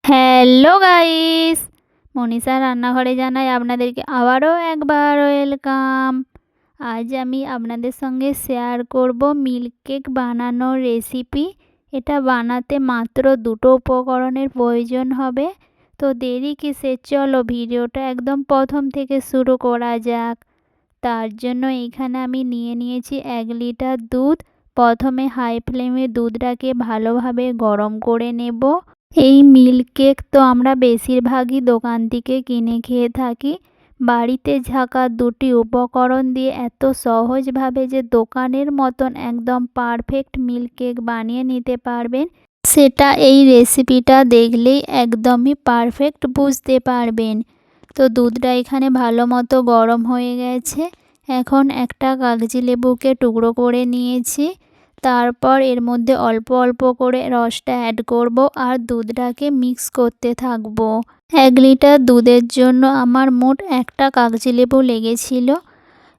Hello guys, Manisha রান্নাঘরে জানাই আপনাদেরকে আবারও একবার ওয়েলকাম। আজ আমি আপনাদের সঙ্গে শেয়ার করব মিল্ক কেক বানানোর রেসিপি। এটা বানাতে মাত্র দুটো উপকরণের প্রয়োজন হবে। তো দেরি কিসের, চলো ভিডিওটা একদম প্রথম থেকে শুরু করা যাক। তার জন্য এখানে আমি নিয়েছি 1 লিটার দুধ। প্রথমে হাই ফ্লেমে দুধটাকে ভালোভাবে গরম করে নেব। এই মিল্ক কেক তো আমরা বেশিরভাগই দোকান থেকে কিনে খেয়ে থাকি। বাড়িতে থাকা দুটি উপকরণ দিয়ে এত সহজভাবে যে দোকানের মতন একদম পারফেক্ট মিল্ক কেক বানিয়ে নিতে পারবেন, সেটা এই রেসিপিটা দেখলেই একদমই পারফেক্ট বুঝতে পারবেন। তো দুধটা এখানে ভালো মতো গরম হয়ে গেছে। এখন একটা কাগজি লেবুকে টুকরো করে নিয়েছি। তারপর এর মধ্যে অল্প অল্প করে রসটা অ্যাড করব আর দুধটাকে মিক্স করতে থাকবো। 1 লিটার দুধের জন্য আমার মোট একটা কাগজি লেবু লেগেছিল।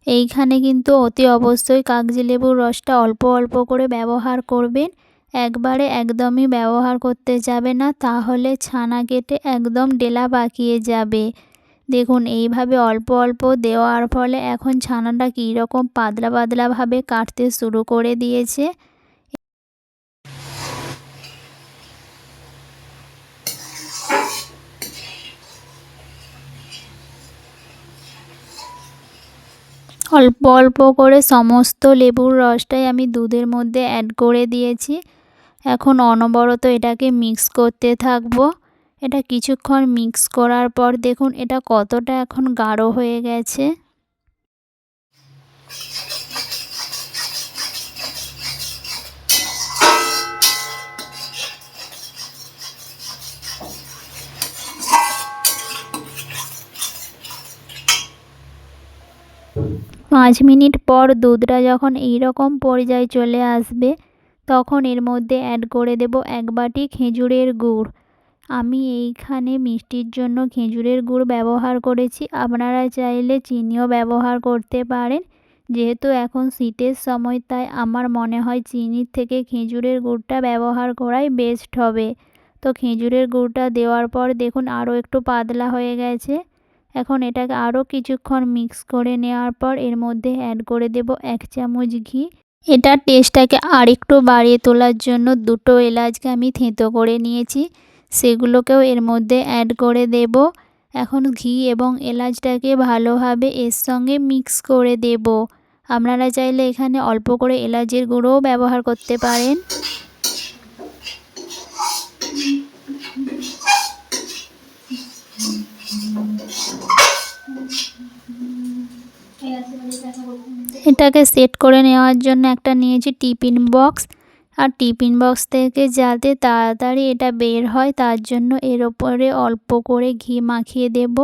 এইখানে কিন্তু অতি অবশ্যই কাগজি লেবুর রসটা অল্প অল্প করে ব্যবহার করবেন। একবারে একদমই ব্যবহার করতে যাবে না, তাহলে ছানা কেটে একদম ডেলা পাকিয়ে যাবে। দেখুন এইভাবে অল্প অল্প দেওয়ার ফলে এখন ছানাটা কীরকম পাতলা পাতলাভাবে কাটতে শুরু করে দিয়েছে। অল্প অল্প করে সমস্ত লেবুর রসটাই আমি দুধের মধ্যে অ্যাড করে দিয়েছি। এখন অনবরত এটাকে মিক্স করতে থাকবো। এটা কিছুক্ষণ মিক্স করার পর দেখুন এটা কতটা এখন গাঢ় হয়ে গেছে। 5 মিনিট পর দুধটা যখন এইরকম পর্যায়ে চলে আসবে, তখন এর মধ্যে অ্যাড করে দেব 1 বাটি খেজুরের গুড়। আমি এইখানে মিষ্টির জন্য খেজুরের গুড় ব্যবহার করেছি, আপনারা চাইলে চিনিও ব্যবহার করতে পারেন। যেহেতু এখন শীতের সময়, তাই আমার মনে হয় চিনির থেকে খেজুরের গুড়টা ব্যবহার করাই বেস্ট হবে। তো খেজুরের গুড়টা দেওয়ার পর দেখুন আরও একটু পাতলা হয়ে গেছে। এখন এটাকে আরও কিছুক্ষণ মিক্স করে নেওয়ার পর এর মধ্যে অ্যাড করে দেব 1 চামচ ঘি। এটা টেস্টটাকে আরেকটু বাড়িয়ে তোলার জন্য দুটো এলাচকে আমি থেঁতো করে নিয়েছি, সেগুলোকেও এর মধ্যে অ্যাড করে দেব। এখন ঘি এবং এলাচটাকে ভালোভাবে এর সঙ্গে মিক্স করে দেব। আপনারা চাইলে এখানে অল্প করে এলাচের গুঁড়োও ব্যবহার করতে পারেন। এটাকে সেট করে নেওয়ার জন্য একটা নিয়েছি টিফিন বক্স, আর টিফিন বক্স থেকে যাতে তাড়াতাড়ি এটা বের হয় তার জন্য এর ওপরে অল্প করে ঘি মাখিয়ে দেব।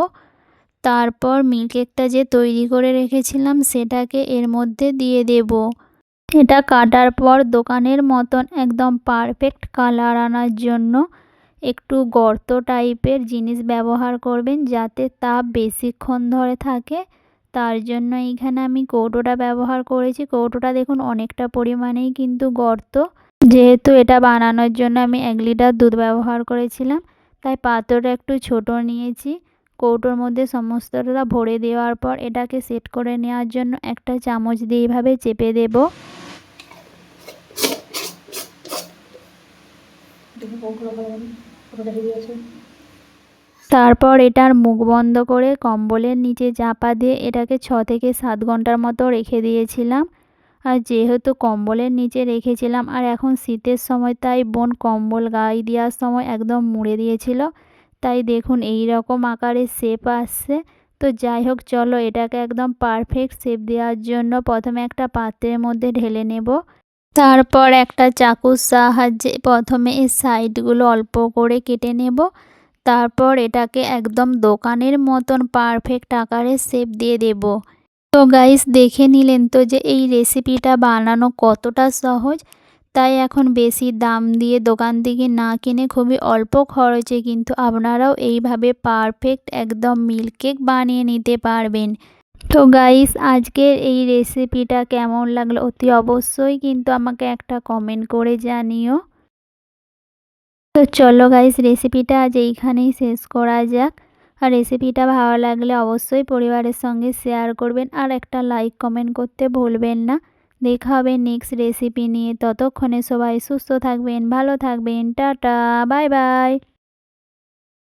তারপর মিল্ক কেকটা যে তৈরি করে রেখেছিলাম সেটাকে এর মধ্যে দিয়ে দেব। এটা কাটার পর দোকানের মতন একদম পারফেক্ট কালার আনার জন্য একটু গর্ত টাইপের জিনিস ব্যবহার করবেন, যাতে তাপ বেশিক্ষণ ধরে থাকে। তার জন্য এইখানে আমি কৌটোটা ব্যবহার করেছি। কৌটোটা দেখুন অনেকটা পরিমাণেই কিন্তু গর্ত। যেহেতু এটা বানানোর জন্য আমি 1 লিটার দুধ ব্যবহার করেছিলাম, তাই পাত্রটা একটু ছোট নিয়েছি। কৌটোর মধ্যে সমস্তটা ভরে দেওয়ার পর এটাকে সেট করে নেওয়ার জন্য একটা চামচ দিয়ে এইভাবে চেপে দেব। তারপর এটার মুখ বন্ধ করে কম্বলের নিচে চাপা দিয়ে এটাকে 6 থেকে 7 ঘন্টার মতো রেখে দিয়েছিলাম। আর যেহেতু কম্বলের নিচে রেখেছিলাম আর এখন শীতের সময়, তাই বোন কম্বল গায়ে দেওয়ার সময় একদম মুড়ে দিয়েছিল, তাই দেখুন এই রকম আকারে শেপ আসছে। তো যাই হোক, চলো এটাকে একদম পারফেক্ট শেপ দেওয়ার জন্য প্রথমে একটা পাত্রের মধ্যে ঢেলে নেব। তারপর একটা চাকুর সাহায্যে প্রথমে এর সাইডগুলো অল্প করে কেটে নেব। তারপর এটাকে একদম দোকানের মতন পারফেক্ট আকারে শেপ দিয়ে দেব। তো গাইস, দেখে নিলেন তো যে এই রেসিপিটা বানানো কতটা সহজ। তাই এখন বেশি দাম দিয়ে দোকান থেকে না কিনে খুবই অল্প খরচে কিন্তু আপনারাও এইভাবে পারফেক্ট একদম মিল্ক কেক বানিয়ে নিতে পারবেন। তো গাইস, আজকের এই রেসিপিটা কেমন লাগলো অতি অবশ্যই কিন্তু আমাকে একটা কমেন্ট করে জানিও। তো চলো গাইস, রেসিপিটা আজ এইখানেই শেষ করা যাক। আর রেসিপিটা ভালো লাগলে অবশ্যই পরিবারের সঙ্গে শেয়ার করবেন, আর একটা লাইক কমেন্ট করতে ভুলবেন না। দেখা হবে নেক্সট রেসিপি নিয়ে। ততক্ষণে সবাই সুস্থ থাকবেন, ভালো থাকবেন। Tata, bye bye.